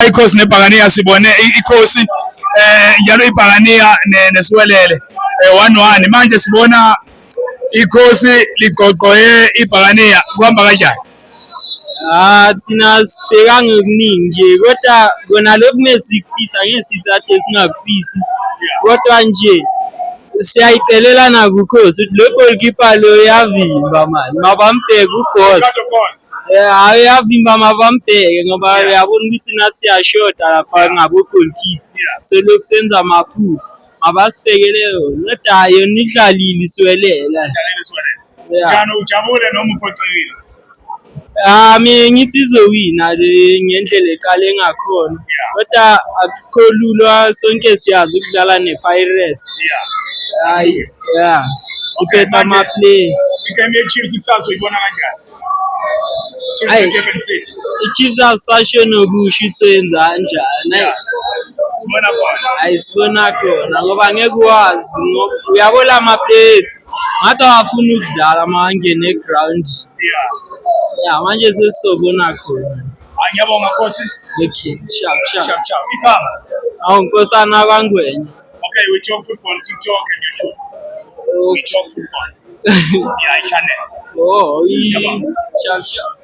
ikhosi nebhakaniya sibone ikhosi njalo ibhakaniya nesiwelele 1-1 manje sibona ikhosi ligoqoye ibhakaniya kuhamba kanjani? Thina sibhekanga okuningi nje kodwa kona lokhu mesikufisa ngeke sithi ade singakufisi kodwa nje siyayicelelana kukhosi ukuthi lo goalkeeper lo yavimba mani mabambheke uGoss hayi yavimba mabambheke ngoba uyabona ukuthi nathi siyashoda lapha ngabo goalkeeper so lokhu senza amaphutha mabasibhekele yona kodwa yona idlalile isiwelela. Njani ujabule noma uphoxekile? Mina ngithi izowina ngendlela eqale ngakhona kodwa akukho lula sonke siyazi ukudlala nePirates. Hayi iphethe amaplay. Igame yeChiefs kusasa uyibona kanjani? iChiefs asasho nokusho ithenza kanjani. Sibona khona. Hayi sibona khona ngoba ngeke uwazi uyabona amaplay ethu ngathi awafuna ukudlala mangene eground. Manje sesobona khona. Ngiyabonga Nkosi. Okay, sharp. Ithama. Nkosana kaNgwenya. Okay, we talk football, TikTok and YouTube. We talk football. Yeah, channel. Oh, sharp.